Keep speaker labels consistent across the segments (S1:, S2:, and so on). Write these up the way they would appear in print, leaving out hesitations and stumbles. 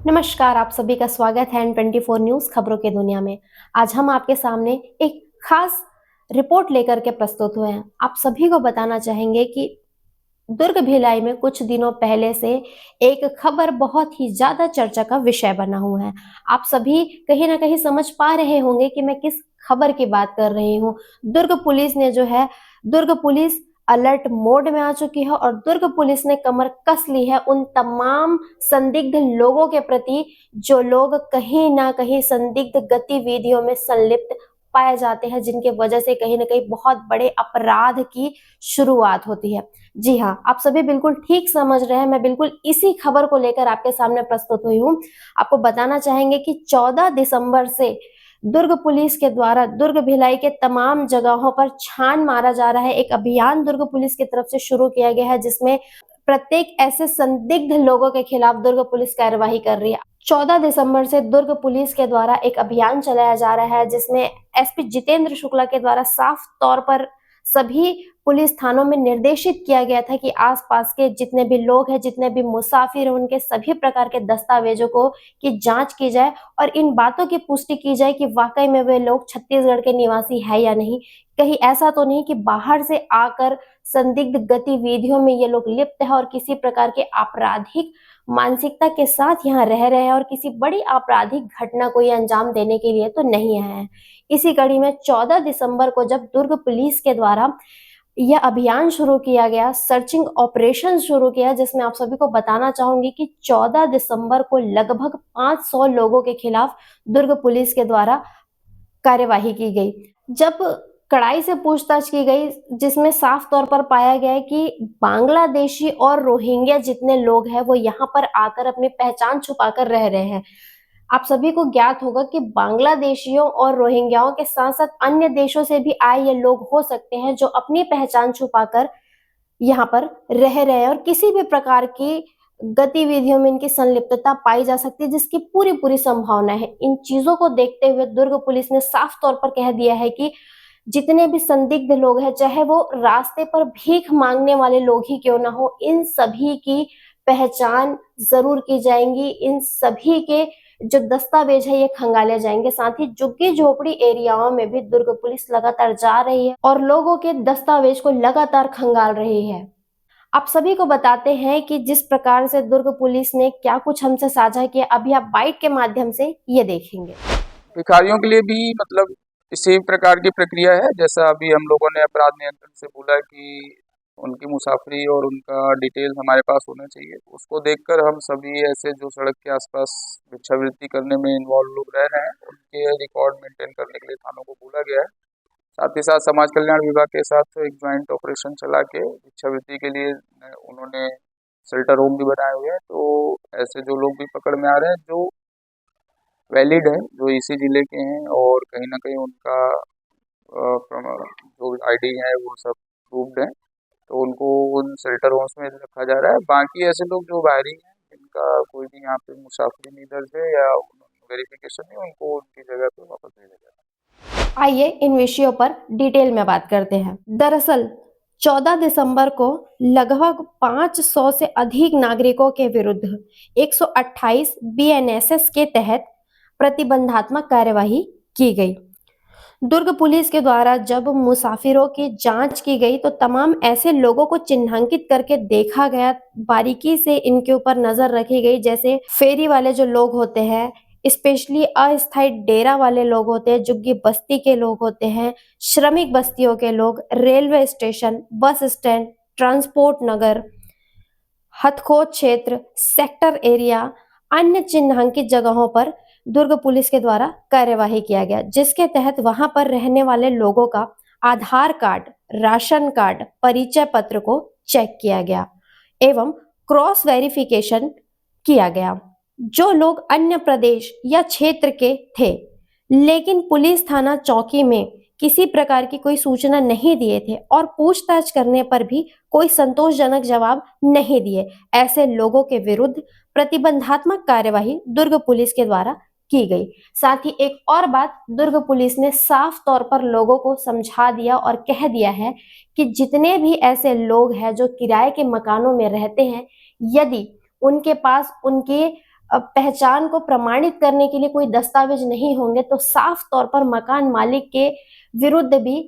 S1: नमस्कार, आप सभी का स्वागत है N24 न्यूज़ खबरों की दुनिया में। आज हम आपके सामने एक खास रिपोर्ट लेकर के प्रस्तुत हुए हैं। आप सभी को बताना चाहेंगे कि दुर्ग भिलाई में कुछ दिनों पहले से एक खबर बहुत ही ज्यादा चर्चा का विषय बना हुआ है। आप सभी कहीं ना कहीं समझ पा रहे होंगे कि मैं किस खबर की बात कर रही हूँ। दुर्ग पुलिस अलर्ट मोड में आ चुकी है और दुर्ग पुलिस ने कमर कस ली है उन तमाम संदिग्ध लोगों के प्रति जो लोग कहीं ना कहीं संदिग्ध गतिविधियों में संलिप्त पाए जाते हैं, जिनके वजह से कहीं ना कहीं बहुत बड़े अपराध की शुरुआत होती है। जी हाँ, आप सभी बिल्कुल ठीक समझ रहे हैं। मैं बिल्कुल इसी खबर को लेकर आपके सामने प्रस्तुत हुई हूँ। आपको बताना चाहेंगे कि 14 दिसंबर से दुर्ग पुलिस के द्वारा दुर्ग भिलाई के तमाम जगहों पर छान मारा जा रहा है। एक अभियान दुर्ग पुलिस की तरफ से शुरू किया गया है, जिसमें प्रत्येक ऐसे संदिग्ध लोगों के खिलाफ दुर्ग पुलिस कार्रवाई कर रही है। 14 दिसंबर से दुर्ग पुलिस के द्वारा एक अभियान चलाया जा रहा है, जिसमें एसपी जितेंद्र शुक्ला के द्वारा साफ तौर पर सभी पुलिस थानों में निर्देशित किया गया था कि आसपास के जितने भी लोग हैं, जितने भी मुसाफिर हैं, उनके सभी प्रकार के दस्तावेजों को की जांच की जाए और इन बातों की पुष्टि की जाए कि वाकई में वे लोग छत्तीसगढ़ के निवासी है या नहीं। कहीं ऐसा तो नहीं कि बाहर से आकर संदिग्ध गतिविधियों में ये लोग लिप्त है और किसी प्रकार के आपराधिक मानसिकता के साथ यहाँ रह रहे हैं और किसी बड़ी आपराधिक घटना को ये अंजाम देने के लिए तो नहीं आए हैं। इसी कड़ी में 14 दिसंबर को जब दुर्ग पुलिस के द्वारा यह अभियान शुरू किया गया, सर्चिंग ऑपरेशन शुरू किया, जिसमें आप सभी को बताना चाहूंगी कि 14 दिसंबर को लगभग 500 लोगों के खिलाफ दुर्ग पुलिस के द्वारा कार्यवाही की गई। जब कड़ाई से पूछताछ की गई, जिसमें साफ तौर पर पाया गया कि बांग्लादेशी और रोहिंग्या जितने लोग हैं वो यहाँ पर आकर अपनी पहचान छुपाकर रह रहे हैं। आप सभी को ज्ञात होगा कि बांग्लादेशियों और रोहिंग्याओं के साथ साथ अन्य देशों से भी आए ये लोग हो सकते हैं जो अपनी पहचान छुपाकर यहाँ पर रह रहे हैं और किसी भी प्रकार की गतिविधियों में इनकी संलिप्तता पाई जा सकती है, जिसकी पूरी पूरी संभावना है। इन चीजों को देखते हुए दुर्ग पुलिस ने साफ तौर पर कह दिया है कि जितने भी संदिग्ध लोग हैं, चाहे वो रास्ते पर भीख मांगने वाले लोग ही क्यों ना हो, इन सभी की पहचान जरूर की जाएंगी। इन सभी के जो दस्तावेज है ये खंगाले जाएंगे। साथ ही झुग्गी झोपड़ी एरियाओं में भी दुर्ग पुलिस लगातार जा रही है और लोगों के दस्तावेज को लगातार खंगाल रही है। आप सभी को बताते हैं कि जिस प्रकार से दुर्ग पुलिस ने क्या कुछ हमसे साझा किया, अभी आप बाइट के माध्यम से ये देखेंगे।
S2: भिखारियों के लिए भी इसी प्रकार की प्रक्रिया है, जैसा अभी हम लोगों ने अपराध नियंत्रण से बोला कि उनकी मुसाफरी और उनका डिटेल हमारे पास होना चाहिए। उसको देखकर हम सभी ऐसे जो सड़क के आसपास भिक्षावृत्ति करने में इन्वॉल्व लोग रह रहे हैं, उनके रिकॉर्ड मेंटेन करने के लिए थानों को बोला गया है। साथ ही साथ समाज कल्याण विभाग के साथ एक ज्वाइंट ऑपरेशन चला के भिक्षावृत्ति के लिए उन्होंने शेल्टर होम भी बनाए हुए हैं। तो ऐसे जो लोग भी पकड़ में आ रहे हैं जो वैलिड है, जो इसी जिले के हैं और कहीं ना कहीं उनका जो आईडी है वो सब प्रूव्ड है, तो उनको उन शेल्टर होम्स में रखा जा रहा है। बाकी ऐसे लोग जो बाहरी हैं, जिनका कोई भी यहाँ पे मुसाफरी नहीं दर्ज है या वेरिफिकेशन नहीं, उनको उनकी जगह पे वापस भेजा जा रहा है।
S1: आइए इन विषयों पर डिटेल में बात करते हैं। दरअसल 14 दिसंबर को लगभग 500 से अधिक नागरिकों के विरुद्ध 128 बीएनएसएस के तहत प्रतिबंधात्मक कार्यवाही की गई। दुर्ग पुलिस के द्वारा जब मुसाफिरों की जांच की गई तो तमाम ऐसे लोगों को चिन्हांकित करके देखा गया, बारीकी से इनके ऊपर नजर रखी गई। जैसे फेरी वाले जो लोग होते हैं, स्पेशली अस्थायी डेरा वाले लोग होते हैं, झुग्गी बस्ती के लोग होते हैं, श्रमिक बस्तियों के लोग, railway station, bus stand, transport Nagar, हथखोज क्षेत्र, सेक्टर एरिया, अन्य चिन्हांकित जगहों पर दुर्ग पुलिस के द्वारा कार्यवाही किया गया, जिसके तहत वहां पर रहने वाले लोगों का आधार कार्ड, राशन कार्ड, परिचय पत्र को चेक किया गया एवं क्रॉस वेरिफिकेशन किया गया। जो लोग अन्य प्रदेश या क्षेत्र के थे लेकिन पुलिस थाना चौकी में किसी प्रकार की कोई सूचना नहीं दिए थे और पूछताछ करने पर भी कोई संतोषजनक जवाब नहीं दिए, ऐसे लोगों के विरुद्ध प्रतिबंधात्मक कार्यवाही दुर्ग पुलिस के द्वारा की गई। साथ ही एक और बात, दुर्ग पुलिस ने साफ तौर पर लोगों को समझा दिया और कह दिया है कि जितने भी ऐसे लोग हैं जो किराए के मकानों में रहते हैं, यदि उनके पास उनके पहचान को प्रमाणित करने के लिए कोई दस्तावेज नहीं होंगे तो साफ तौर पर मकान मालिक के विरुद्ध भी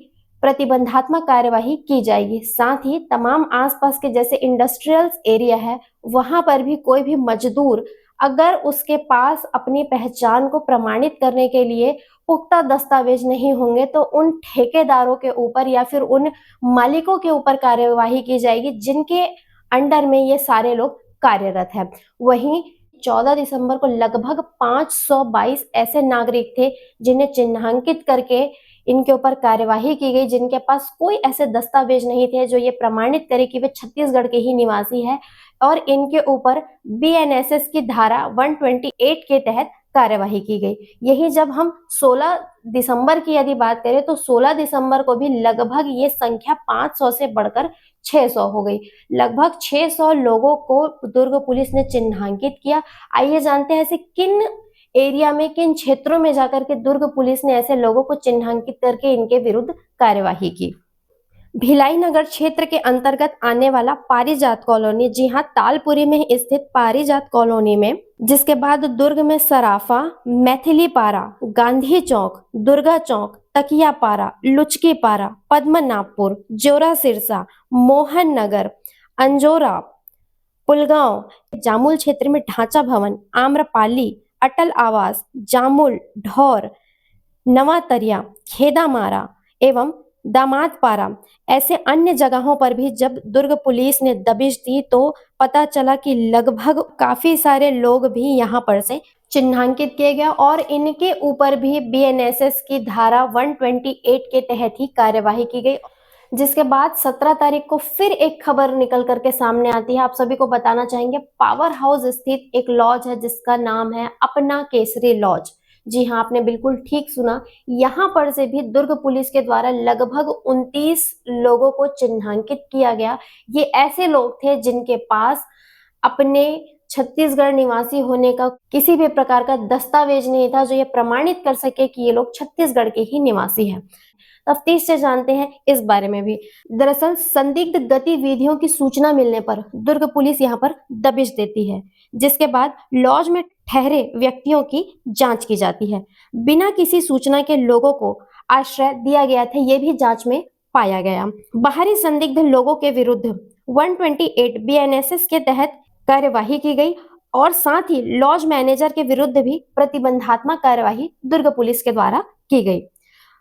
S1: प्रतिबंधात्मक कार्यवाही की जाएगी। साथ ही तमाम आसपास के जैसे इंडस्ट्रियल एरिया है वहां पर भी कोई भी मजदूर अगर उसके पास अपनी पहचान को प्रमाणित करने के लिए पुख्ता दस्तावेज नहीं होंगे तो उन ठेकेदारों के ऊपर या फिर उन मालिकों के ऊपर कार्यवाही की जाएगी जिनके अंडर में ये सारे लोग कार्यरत है। वहीं 14 दिसंबर को लगभग 522 ऐसे नागरिक थे जिन्हें चिन्हांकित करके इनके ऊपर कार्यवाही की गई जिनके पास कोई ऐसे दस्तावेज नहीं थे जो ये प्रमाणित करे कि वे छत्तीसगढ़ के ही निवासी है और इनके ऊपर बीएनएसएस की धारा 128 के तहत कार्यवाही की गई। यही जब हम 16 दिसंबर की यदि बात करें तो 16 दिसंबर को भी लगभग ये संख्या 500 से बढ़कर 600 हो गई। लगभग 600 लोगों को दुर्ग पुलिस ने चिन्हांकित किया। आइए जानते हैं ऐसे किन एरिया में किन क्षेत्रों में जाकर के दुर्ग पुलिस ने ऐसे लोगों को चिन्हांकित करके इनके विरुद्ध कार्यवाही की। भिलाई नगर क्षेत्र के अंतर्गत आने वाला पारिजात कॉलोनी, जी हाँ, तालपुरी में स्थित पारिजात कॉलोनी में, जिसके बाद दुर्ग में सराफा, मैथिली पारा, गांधी चौक, दुर्गा चौक, तकिया पारा, लुचकी पारा, पद्मनाभपुर, जोरा सिरसा, मोहन नगर, अंजोरा, पुलगांव, जामुल क्षेत्र में ढांचा भवन, आम्रपाली, अटल आवास, जामुल, ढौर, नवातरिया, खेदामारा एवं दामादपारा ऐसे अन्य जगहों पर भी जब दुर्ग पुलिस ने दबिश दी तो पता चला कि लगभग काफी सारे लोग भी यहाँ पर से चिन्हांकित किए गए और इनके ऊपर भी बीएनएसएस की धारा 128 के तहत ही कार्यवाही की गई। जिसके बाद 17 तारीख को फिर एक खबर निकल करके सामने आती है। आप सभी को बताना चाहेंगे, पावर हाउस स्थित एक लॉज है जिसका नाम है अपना केसरी लॉज। जी हाँ, आपने बिल्कुल ठीक सुना, यहाँ पर से भी दुर्ग पुलिस के द्वारा लगभग 29 लोगों को चिन्हांकित किया गया। ये ऐसे लोग थे जिनके पास अपने छत्तीसगढ़ निवासी होने का किसी भी प्रकार का दस्तावेज नहीं था जो ये प्रमाणित कर सके कि ये लोग छत्तीसगढ़ के ही निवासी हैं। तफ्तीश से जानते हैं इस बारे में भी। दरअसल संदिग्ध गतिविधियों की सूचना मिलने पर दुर्ग पुलिस यहाँ पर दबिश देती है, जिसके बाद लॉज में ठहरे व्यक्तियों की जांच की जाती है। बिना किसी सूचना के लोगों को आश्रय दिया गया था, ये भी जांच में पाया गया। बाहरी संदिग्ध लोगों के विरुद्ध 128 बीएनएसएस के तहत कार्यवाही की गई और साथ ही लॉज मैनेजर के विरुद्ध भी प्रतिबंधात्मक कार्यवाही दुर्ग पुलिस के द्वारा की गई।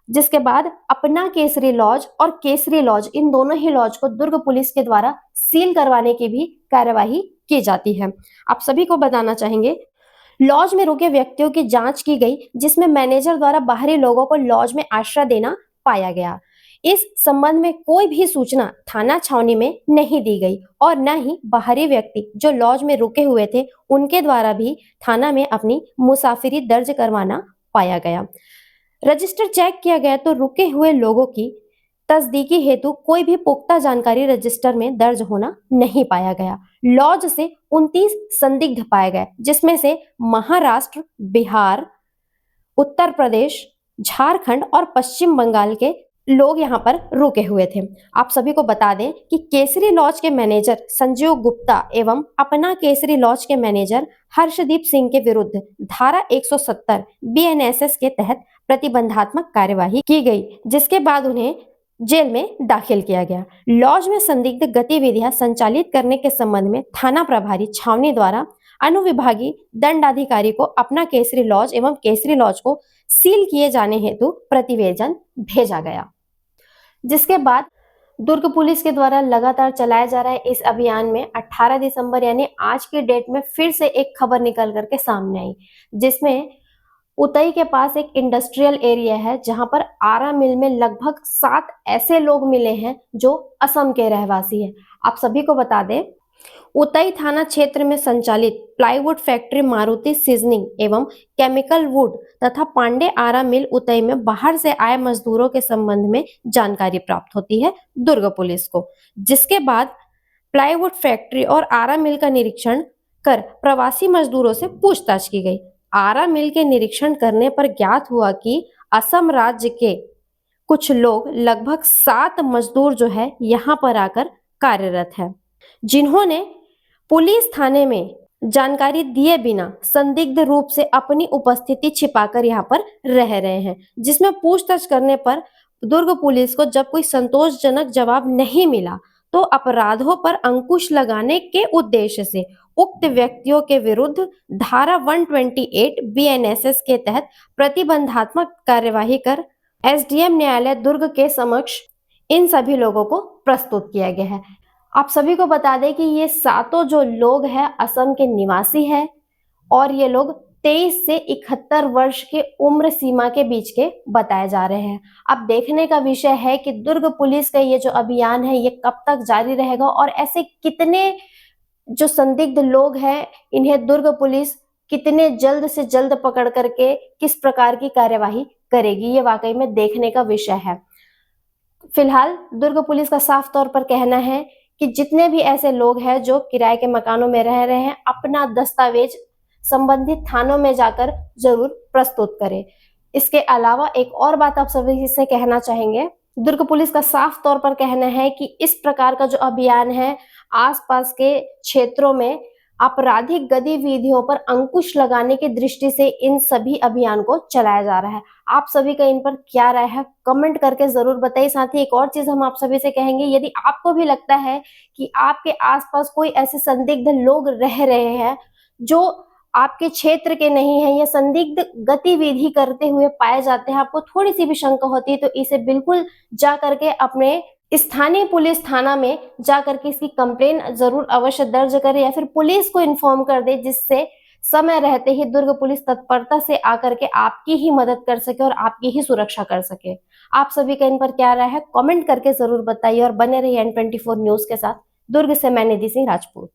S1: जिसके बाद अपना केसरी लॉज और केसरी लॉज, इन दोनों ही लॉज को दुर्ग पुलिस के द्वारा सील करवाने की भी कार्यवाही की जाती है। आप सभी को बताना चाहेंगे, लॉज में रुके व्यक्तियों की जांच की गई जिसमें मैनेजर द्वारा बाहरी लोगों को लॉज में आश्रय देना पाया गया। इस संबंध में कोई भी सूचना थाना छावनी में नहीं दी गई और न ही बाहरी व्यक्ति जो लॉज में रुके हुए थे उनके द्वारा भी थाना में अपनी मुसाफिरी दर्ज करवाना पाया गया। रजिस्टर चेक किया गया तो रुके हुए लोगों की तस्दीकी हेतु कोई भी पुख्ता जानकारी रजिस्टर में दर्ज होना नहीं पाया गया। लॉज से 29 संदिग्ध पाए गए जिसमें से महाराष्ट्र, बिहार, उत्तर प्रदेश, झारखंड और पश्चिम बंगाल के लोग यहाँ पर रुके हुए थे। आप सभी को बता दें कि केसरी लॉज के मैनेजर संजीव गुप्ता एवं अपना केसरी लॉज के मैनेजर हर्षदीप सिंह के विरुद्ध धारा 170 बीएनएसएस के तहत प्रतिबंधात्मक कार्यवाही की गई, जिसके बाद उन्हें जेल में दाखिल किया गया। लॉज में संदिग्ध गतिविधियां संचालित करने के संबंध में थाना प्रभारी छावनी द्वारा अनुविभागीय दंडाधिकारी को अपना केसरी लॉज एवं केसरी लॉज को सील किए जाने हेतु प्रतिवेदन भेजा गया। जिसके बाद दुर्ग पुलिस के द्वारा लगातार चलाया जा रहा है इस अभियान में 18 दिसंबर यानी आज की डेट में फिर से एक खबर निकल करके सामने आई, जिसमें उतई के पास एक इंडस्ट्रियल एरिया है जहां पर आरा मिल में लगभग 7 ऐसे लोग मिले हैं जो असम के रहवासी हैं। आप सभी को बता दें, उतई थाना क्षेत्र में संचालित प्लाईवुड फैक्ट्री मारुति सीजनिंग एवं केमिकल वुड तथा पांडे आरा मिल उतई में बाहर से आए मजदूरों के संबंध में जानकारी प्राप्त होती है दुर्ग पुलिस को, जिसके बाद प्लाईवुड फैक्ट्री और आरा मिल का निरीक्षण कर प्रवासी मजदूरों से पूछताछ की गई। आरा मिल के निरीक्षण करने पर ज्ञात हुआ कि असम राज्य के कुछ लोग लगभग 7 मजदूर जो है यहाँ पर आकर कार्यरत है, जिन्होंने पुलिस थाने में जानकारी दिए बिना संदिग्ध रूप से अपनी उपस्थिति छिपाकर यहाँ पर रह रहे हैं, जिसमें पूछताछ करने पर दुर्ग पुलिस को जब कोई संतोषजनक जवाब नहीं मिला तो अपराधों पर अंकुश लगाने के उद्देश्य से उक्त व्यक्तियों के विरुद्ध धारा 128 बीएनएसएस के तहत प्रतिबंधात्मक कार्यवाही कर एसडीएम न्यायालय दुर्ग के समक्ष इन सभी लोगों को प्रस्तुत किया गया है। आप सभी को बता दें कि ये सातों जो लोग हैं असम के निवासी हैं और ये लोग 23 से 71 वर्ष के उम्र सीमा के बीच के बताए जा रहे हैं। अब देखने का विषय है कि दुर्ग पुलिस का ये जो अभियान है ये कब तक जारी रहेगा और ऐसे कितने जो संदिग्ध लोग हैं इन्हें दुर्ग पुलिस कितने जल्द से जल्द पकड़ करके किस प्रकार की कार्यवाही करेगी, ये वाकई में देखने का विषय है। फिलहाल दुर्ग पुलिस का साफ तौर पर कहना है कि जितने भी ऐसे लोग हैं जो किराए के मकानों में रह रहे हैं अपना दस्तावेज संबंधित थानों में जाकर जरूर प्रस्तुत करें। इसके अलावा एक और बात आप सभी से कहना चाहेंगे, दुर्ग पुलिस का साफ तौर पर कहना है कि इस प्रकार का जो अभियान है आसपास के क्षेत्रों में आपराधिक गतिविधियों पर अंकुश लगाने की दृष्टि से इन सभी अभियान को चलाया जा रहा है। आप सभी का इन पर क्या राय है कमेंट करके जरूर बताइए। साथ ही एक और चीज हम आप सभी से कहेंगे, यदि आपको भी लगता है कि आपके आसपास कोई ऐसे संदिग्ध लोग रह रहे हैं जो आपके क्षेत्र के नहीं है या संदिग्ध गतिविधि करते हुए पाए जाते हैं, आपको थोड़ी सी भी शंका होती है तो इसे बिल्कुल जा करके अपने स्थानीय पुलिस थाना में जा करके इसकी कंप्लेन जरूर अवश्य दर्ज करें या फिर पुलिस को इन्फॉर्म कर दे, जिससे समय रहते ही दुर्ग पुलिस तत्परता से आकर के आपकी ही मदद कर सके और आपकी ही सुरक्षा कर सके। आप सभी का इन पर क्या राय है कमेंट करके जरूर बताइए और बने रहिए N24 न्यूज के साथ। दुर्ग से मैं निधि सिंह राजपूत।